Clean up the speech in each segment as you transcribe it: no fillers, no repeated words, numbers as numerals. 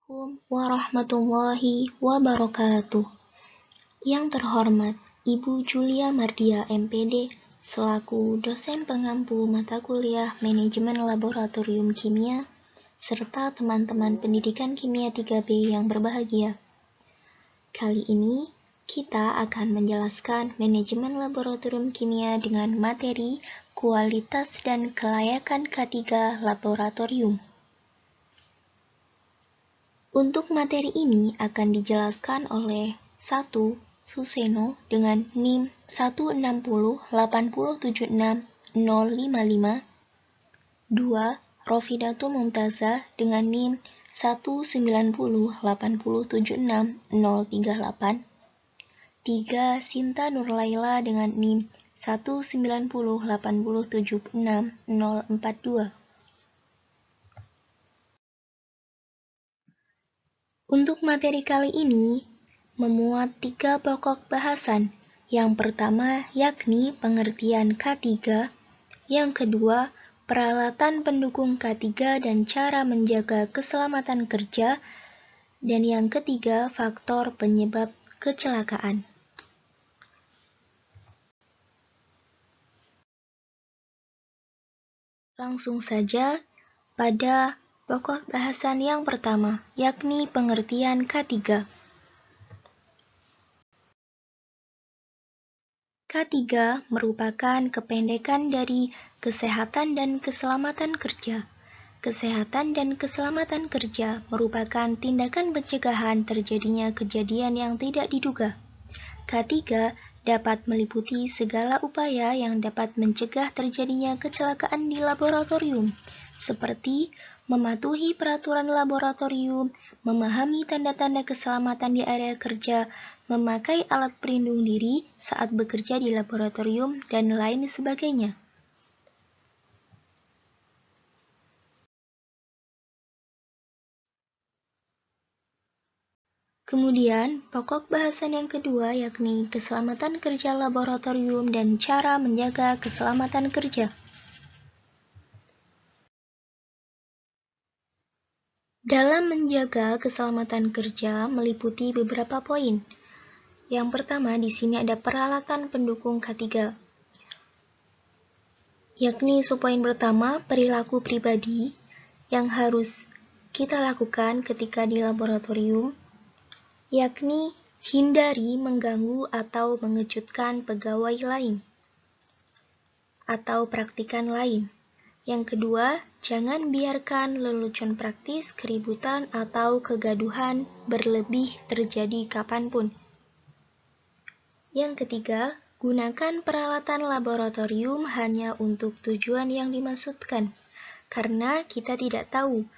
Assalamualaikum warahmatullahi wabarakatuh. Yang terhormat Ibu Julia Mardia MPD selaku dosen pengampu mata kuliah Manajemen Laboratorium Kimia serta teman-teman pendidikan Kimia 3B yang berbahagia. Kali ini kita akan menjelaskan manajemen laboratorium kimia dengan materi kualitas dan kelayakan K3 laboratorium. Untuk materi ini akan dijelaskan oleh 1. Suseno dengan NIM 160876055, 2. Rofidatul Mumtazah dengan NIM 19080766038, 3. Sinta Nurlaila dengan NIM 19080766042. Untuk materi kali ini memuat 3 pokok bahasan. Yang pertama yakni pengertian K3, yang kedua peralatan pendukung K3 dan cara menjaga keselamatan kerja, dan yang ketiga faktor penyebab kecelakaan. Langsung saja pada pokok bahasan yang pertama, yakni pengertian K3. K3 merupakan kependekan dari Kesehatan dan Keselamatan Kerja. Kesehatan dan keselamatan kerja merupakan tindakan pencegahan terjadinya kejadian yang tidak diduga. K3 dapat meliputi segala upaya yang dapat mencegah terjadinya kecelakaan di laboratorium, seperti mematuhi peraturan laboratorium, memahami tanda-tanda keselamatan di area kerja, memakai alat pelindung diri saat bekerja di laboratorium, dan lain sebagainya. Kemudian, pokok bahasan yang kedua yakni keselamatan kerja laboratorium dan cara menjaga keselamatan kerja. Dalam menjaga keselamatan kerja meliputi beberapa poin. Yang pertama di sini ada peralatan pendukung K3. Yakni subpoin pertama perilaku pribadi yang harus kita lakukan ketika di laboratorium, yakni hindari mengganggu atau mengejutkan pegawai lain atau praktikan lain. Yang kedua, jangan biarkan lelucon praktis, keributan, atau kegaduhan berlebih terjadi kapanpun. Yang ketiga, gunakan peralatan laboratorium hanya untuk tujuan yang dimaksudkan, karena kita tidak tahu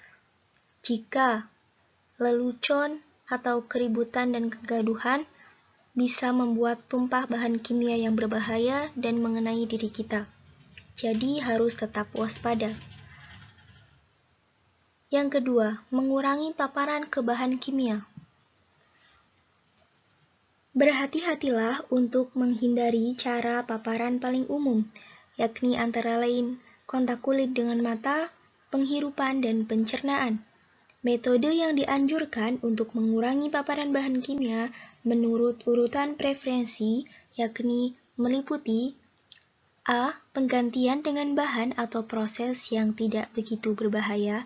jika lelucon atau keributan dan kegaduhan bisa membuat tumpah bahan kimia yang berbahaya dan mengenai diri kita. Jadi harus tetap waspada. Yang kedua, mengurangi paparan ke bahan kimia. Berhati-hatilah untuk menghindari cara paparan paling umum, yakni antara lain kontak kulit dengan mata, penghirupan, dan pencernaan. Metode yang dianjurkan untuk mengurangi paparan bahan kimia menurut urutan preferensi yakni meliputi A. Penggantian dengan bahan atau proses yang tidak begitu berbahaya.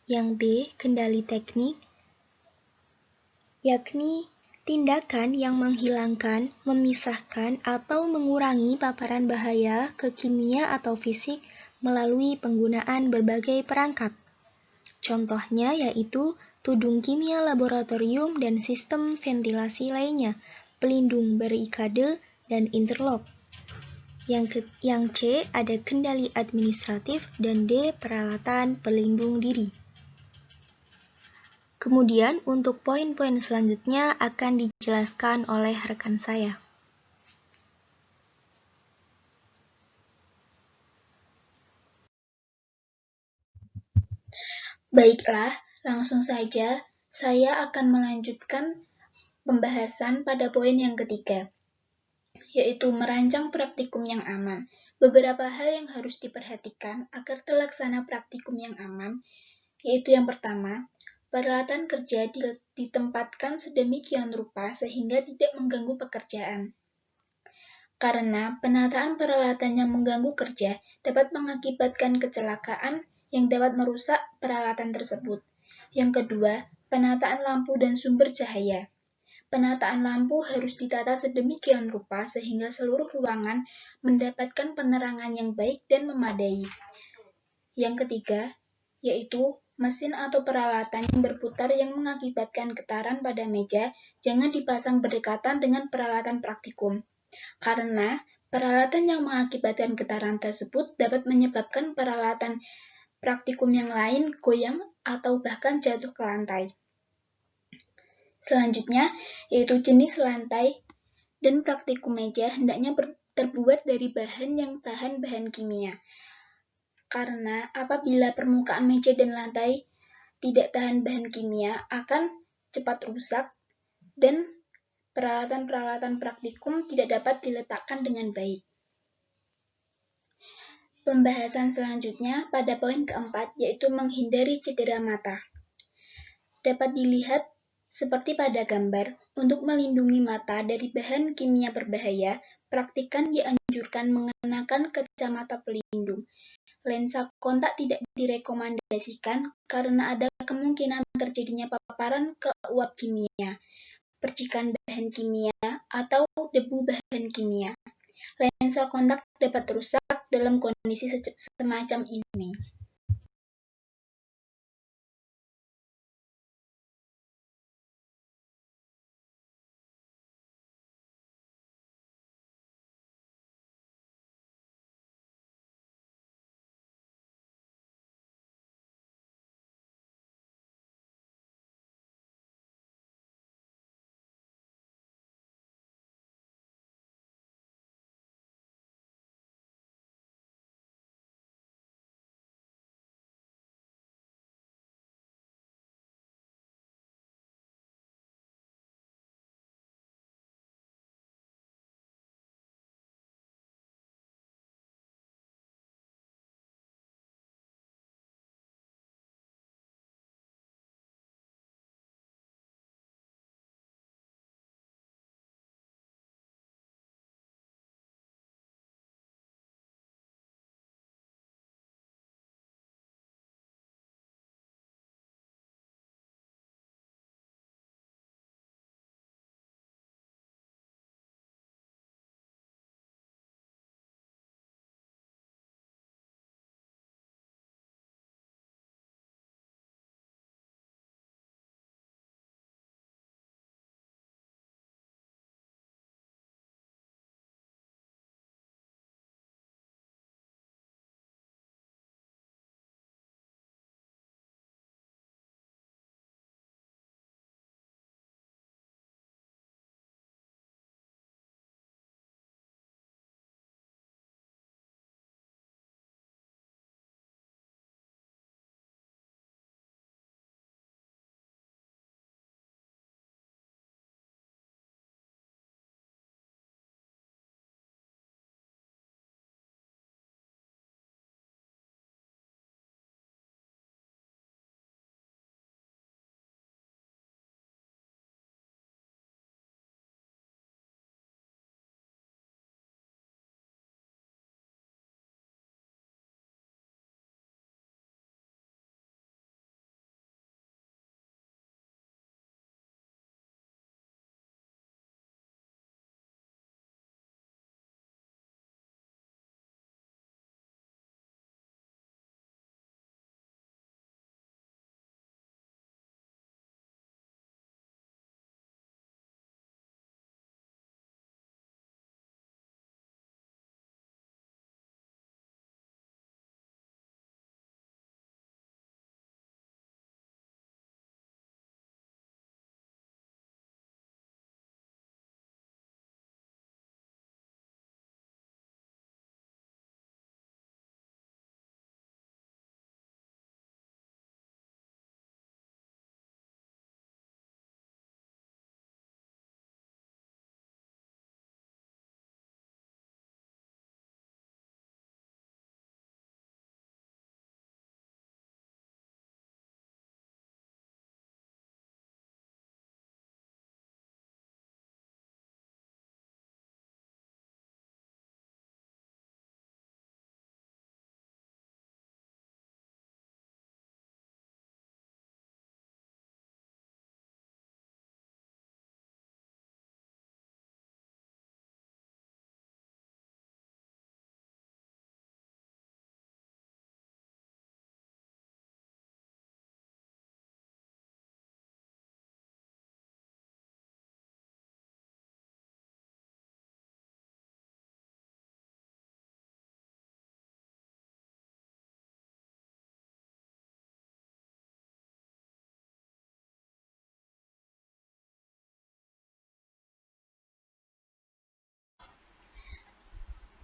Yang B. Kendali teknik, yakni tindakan yang menghilangkan, memisahkan, atau mengurangi paparan bahaya ke kimia atau fisik melalui penggunaan berbagai perangkat. Contohnya yaitu tudung kimia laboratorium dan sistem ventilasi lainnya, pelindung berikade, dan interlock. Yang C ada kendali administratif dan D peralatan pelindung diri. Kemudian untuk poin-poin selanjutnya akan dijelaskan oleh rekan saya. Baiklah, langsung saja saya akan melanjutkan pembahasan pada poin yang ketiga, yaitu merancang praktikum yang aman. Beberapa hal yang harus diperhatikan agar terlaksana praktikum yang aman, yaitu yang pertama, Peralatan kerja ditempatkan sedemikian rupa sehingga tidak mengganggu pekerjaan. Karena penataan peralatan yang mengganggu kerja dapat mengakibatkan kecelakaan yang dapat merusak peralatan tersebut. Yang kedua, penataan lampu dan sumber cahaya. Penataan lampu harus ditata sedemikian rupa sehingga seluruh ruangan mendapatkan penerangan yang baik dan memadai. Yang ketiga, yaitu mesin atau peralatan yang berputar yang mengakibatkan getaran pada meja jangan dipasang berdekatan dengan peralatan praktikum. Karena peralatan yang mengakibatkan getaran tersebut dapat menyebabkan peralatan praktikum yang lain goyang atau bahkan jatuh ke lantai. Selanjutnya, yaitu jenis lantai dan praktikum meja hendaknya terbuat dari bahan yang tahan bahan kimia. Karena apabila permukaan meja dan lantai tidak tahan bahan kimia akan cepat rusak dan peralatan-peralatan praktikum tidak dapat diletakkan dengan baik. Pembahasan selanjutnya pada poin keempat yaitu menghindari cedera mata. Dapat dilihat seperti pada gambar, untuk melindungi mata dari bahan kimia berbahaya, praktikan dianjurkan mengenakan kacamata pelindung. Lensa kontak tidak direkomendasikan karena ada kemungkinan terjadinya paparan ke uap kimia, percikan bahan kimia, atau debu bahan kimia. Lensa kontak dapat rusak dalam kondisi semacam ini.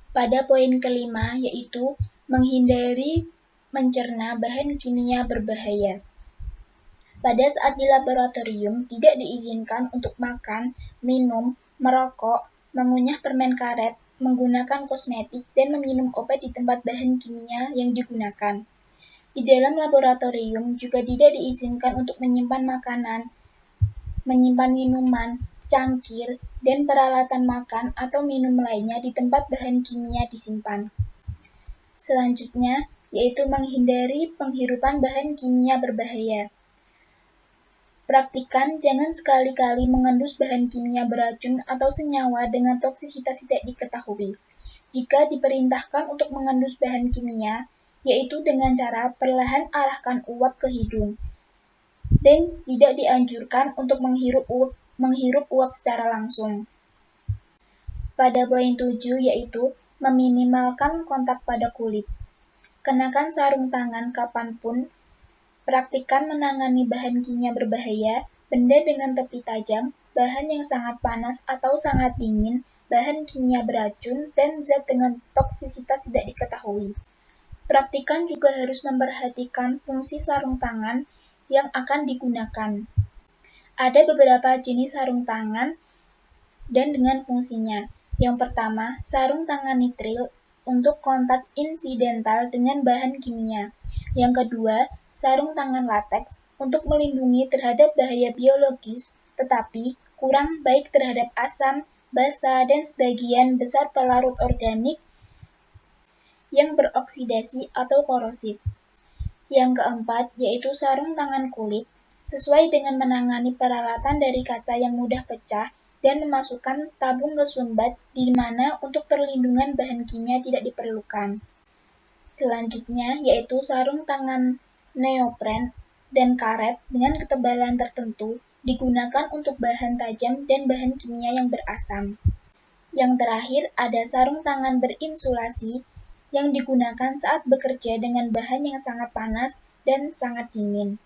Pada poin kelima, yaitu menghindari mencerna bahan kimia berbahaya. Pada saat di laboratorium, tidak diizinkan untuk makan, minum, merokok, mengunyah permen karet, menggunakan kosmetik, dan meminum obat di tempat bahan kimia yang digunakan. Di dalam laboratorium juga tidak diizinkan untuk menyimpan makanan, menyimpan minuman, cangkir, dan peralatan makan atau minum lainnya di tempat bahan kimia disimpan. Selanjutnya, yaitu menghindari penghirupan bahan kimia berbahaya. Praktikan jangan sekali-kali mengendus bahan kimia beracun atau senyawa dengan toksisitas tidak diketahui. Jika diperintahkan untuk mengendus bahan kimia, yaitu dengan cara perlahan arahkan uap ke hidung, dan tidak dianjurkan untuk menghirup uap secara langsung. Pada poin 7, yaitu meminimalkan kontak pada kulit. Kenakan sarung tangan kapanpun. Praktikan menangani bahan kimia berbahaya, benda dengan tepi tajam, bahan yang sangat panas atau sangat dingin, bahan kimia beracun, dan zat dengan toksisitas tidak diketahui. Praktikan juga harus memperhatikan fungsi sarung tangan yang akan digunakan. Ada beberapa jenis sarung tangan dan dengan fungsinya. Yang pertama, sarung tangan nitril untuk kontak insidental dengan bahan kimia. Yang kedua, sarung tangan lateks untuk melindungi terhadap bahaya biologis, tetapi kurang baik terhadap asam, basa, dan sebagian besar pelarut organik yang beroksidasi atau korosif. Yang keempat, yaitu sarung tangan kulit, sesuai dengan menangani peralatan dari kaca yang mudah pecah dan memasukkan tabung kesumbat di mana untuk perlindungan bahan kimia tidak diperlukan. Selanjutnya, yaitu sarung tangan neopren dan karet dengan ketebalan tertentu digunakan untuk bahan tajam dan bahan kimia yang berasam. Yang terakhir, ada sarung tangan berinsulasi yang digunakan saat bekerja dengan bahan yang sangat panas dan sangat dingin.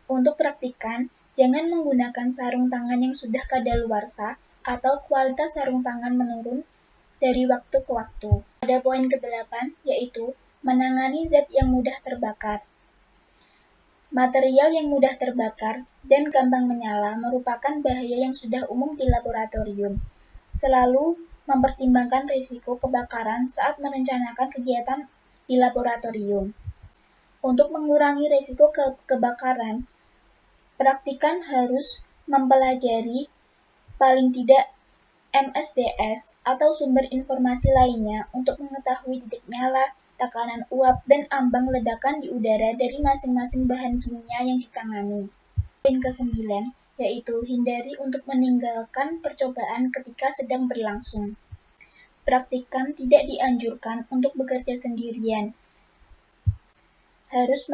Untuk praktikan, jangan menggunakan sarung tangan yang sudah kadaluarsa atau kualitas sarung tangan menurun dari waktu ke waktu. Pada poin ke-8, yaitu menangani zat yang mudah terbakar. Material yang mudah terbakar dan gampang menyala merupakan bahaya yang sudah umum di laboratorium. Selalu mempertimbangkan risiko kebakaran saat merencanakan kegiatan di laboratorium. Untuk mengurangi risiko kebakaran, praktikan harus mempelajari paling tidak MSDS atau sumber informasi lainnya untuk mengetahui titik nyala, tekanan uap, dan ambang ledakan di udara dari masing-masing bahan kimia yang ditangani. Poin ke-9, yaitu hindari untuk meninggalkan percobaan ketika sedang berlangsung. Praktikan tidak dianjurkan untuk bekerja sendirian. Harus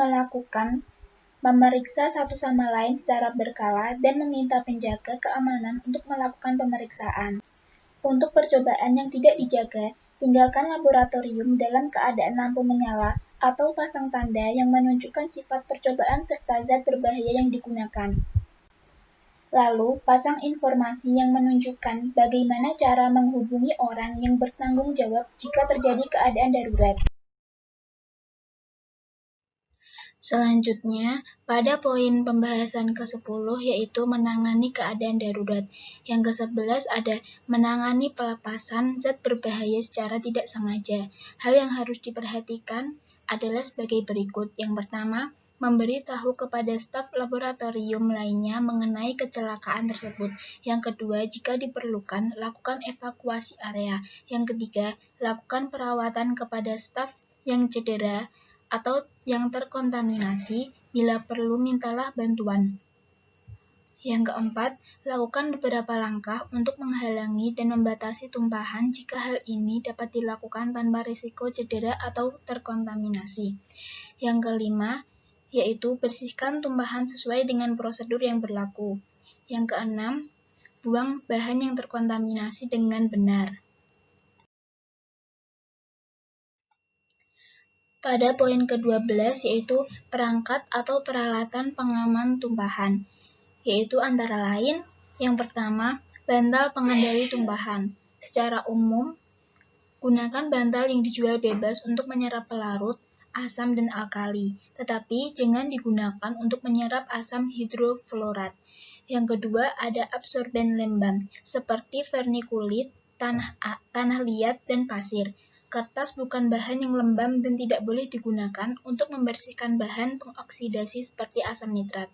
memeriksa satu sama lain secara berkala dan meminta penjaga keamanan untuk melakukan pemeriksaan. Untuk percobaan yang tidak dijaga, tinggalkan laboratorium dalam keadaan lampu menyala atau pasang tanda yang menunjukkan sifat percobaan serta zat berbahaya yang digunakan. Lalu, pasang informasi yang menunjukkan bagaimana cara menghubungi orang yang bertanggung jawab jika terjadi keadaan darurat. Selanjutnya, pada poin pembahasan ke-10 yaitu menangani keadaan darurat. Yang ke-11 ada menangani pelepasan zat berbahaya secara tidak sengaja. Hal yang harus diperhatikan adalah sebagai berikut. Yang pertama, memberi tahu kepada staf laboratorium lainnya mengenai kecelakaan tersebut. Yang kedua, jika diperlukan, lakukan evakuasi area. Yang ketiga, lakukan perawatan kepada staf yang cedera atau yang terkontaminasi, bila perlu mintalah bantuan. Yang keempat, lakukan beberapa langkah untuk menghalangi dan membatasi tumpahan jika hal ini dapat dilakukan tanpa risiko cedera atau terkontaminasi. Yang kelima, yaitu bersihkan tumpahan sesuai dengan prosedur yang berlaku. Yang keenam, buang bahan yang terkontaminasi dengan benar. Pada poin ke-12 yaitu perangkat atau peralatan pengaman tumpahan, yaitu antara lain yang pertama, bantal pengendali tumpahan. Secara umum, Gunakan bantal yang dijual bebas untuk menyerap pelarut, asam, dan alkali, tetapi jangan digunakan untuk menyerap asam hidrofluorat. Yang kedua, ada absorben lembab, seperti vermikulit, tanah liat, dan pasir. Kertas bukan bahan yang lembab dan tidak boleh digunakan untuk membersihkan bahan pengoksidasi seperti asam nitrat.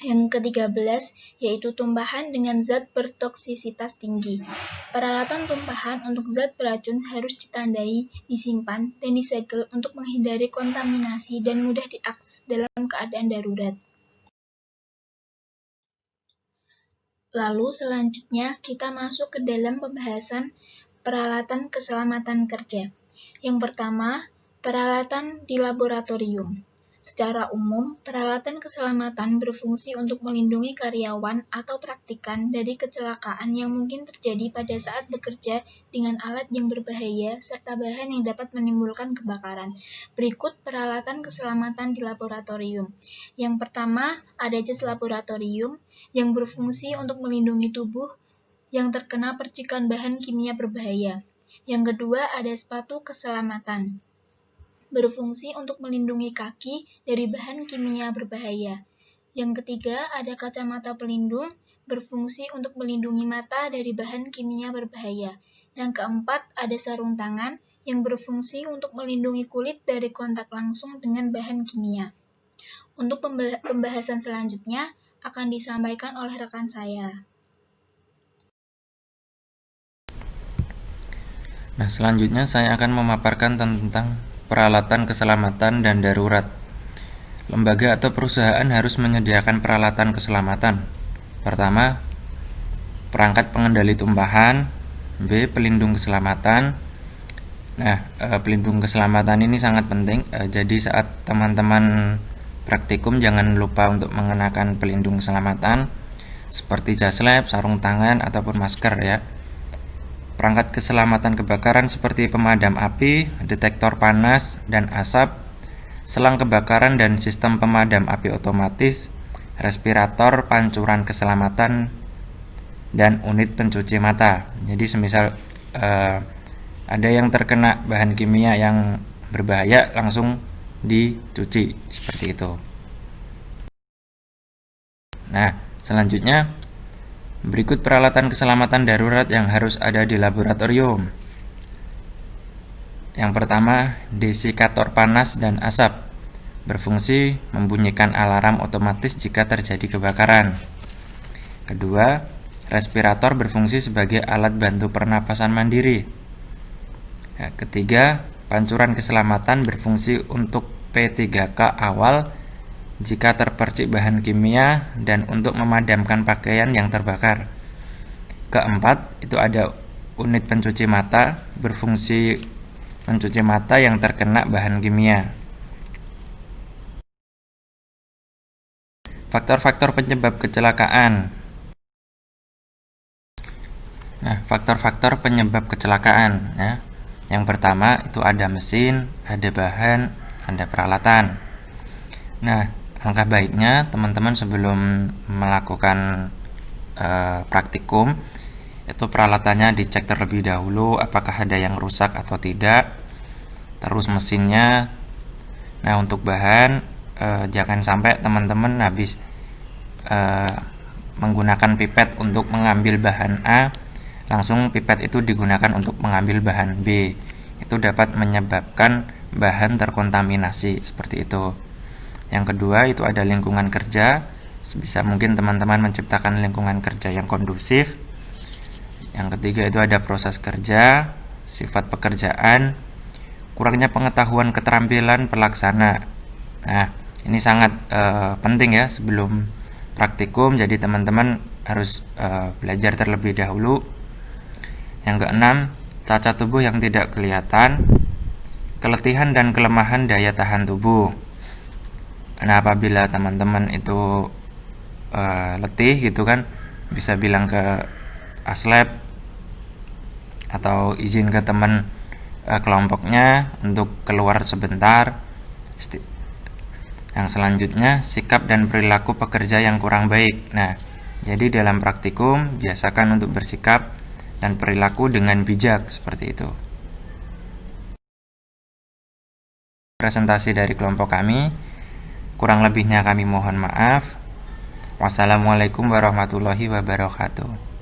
Yang ke-13, yaitu tumpahan dengan zat bertoksisitas tinggi. Peralatan tumpahan untuk zat beracun harus ditandai, disimpan, dan disegel untuk menghindari kontaminasi dan mudah diakses dalam keadaan darurat. Lalu selanjutnya kita masuk ke dalam pembahasan peralatan keselamatan kerja. Yang pertama, peralatan di laboratorium. Secara umum, peralatan keselamatan berfungsi untuk melindungi karyawan atau praktikan dari kecelakaan yang mungkin terjadi pada saat bekerja dengan alat yang berbahaya serta bahan yang dapat menimbulkan kebakaran. Berikut peralatan keselamatan di laboratorium. Yang pertama, ada jas laboratorium yang berfungsi untuk melindungi tubuh yang terkena percikan bahan kimia berbahaya. Yang kedua, ada sepatu keselamatan, berfungsi untuk melindungi kaki dari bahan kimia berbahaya. Yang ketiga, ada kacamata pelindung, berfungsi untuk melindungi mata dari bahan kimia berbahaya. Yang keempat, ada sarung tangan yang berfungsi untuk melindungi kulit dari kontak langsung dengan bahan kimia. Untuk pembahasan selanjutnya akan disampaikan oleh rekan saya. Nah, selanjutnya saya akan memaparkan tentang peralatan keselamatan dan darurat. Lembaga atau perusahaan harus menyediakan peralatan keselamatan. Pertama, perangkat pengendali tumpahan. B. Pelindung keselamatan. Nah, pelindung keselamatan ini sangat penting. Jadi saat teman-teman praktikum jangan lupa untuk mengenakan pelindung keselamatan seperti jas lab, sarung tangan, ataupun masker ya. Perangkat keselamatan kebakaran seperti pemadam api, detektor panas dan asap, selang kebakaran dan sistem pemadam api otomatis, respirator, pancuran keselamatan, dan unit pencuci mata. Jadi semisal ada yang terkena bahan kimia yang berbahaya, langsung dicuci seperti itu. Nah, selanjutnya berikut peralatan keselamatan darurat yang harus ada di laboratorium. Yang pertama, desikator panas dan asap, berfungsi membunyikan alarm otomatis jika terjadi kebakaran. Kedua, respirator berfungsi sebagai alat bantu pernapasan mandiri. Ketiga, pancuran keselamatan berfungsi untuk P3K awal jika terpercik bahan kimia dan untuk memadamkan pakaian yang terbakar. Keempat, itu ada unit pencuci mata, berfungsi mencuci mata yang terkena bahan kimia. Faktor-faktor penyebab kecelakaan. Nah, faktor-faktor penyebab kecelakaan ya. Yang pertama itu ada mesin, ada bahan, ada peralatan. Nah, alangkah baiknya teman-teman sebelum melakukan praktikum itu peralatannya dicek terlebih dahulu apakah ada yang rusak atau tidak. Terus mesinnya. Nah, untuk bahan jangan sampai teman-teman habis menggunakan pipet untuk mengambil bahan A, langsung pipet itu digunakan untuk mengambil bahan B. Itu dapat menyebabkan bahan terkontaminasi seperti itu. Yang kedua itu ada lingkungan kerja. Sebisa mungkin teman-teman menciptakan lingkungan kerja yang kondusif. Yang ketiga itu ada proses kerja, sifat pekerjaan, kurangnya pengetahuan keterampilan pelaksana. Nah, ini sangat penting ya sebelum praktikum. Jadi teman-teman harus belajar terlebih dahulu. Yang keenam, cacat tubuh yang tidak kelihatan, keletihan dan kelemahan daya tahan tubuh. Nah, apabila teman-teman itu letih gitu kan, bisa bilang ke aslab atau izin ke teman kelompoknya untuk keluar sebentar. Yang selanjutnya, sikap dan perilaku pekerja yang kurang baik. Nah, jadi dalam praktikum biasakan untuk bersikap dan perilaku dengan bijak, seperti itu. Presentasi dari kelompok kami, kurang lebihnya kami mohon maaf. Wassalamualaikum warahmatullahi wabarakatuh.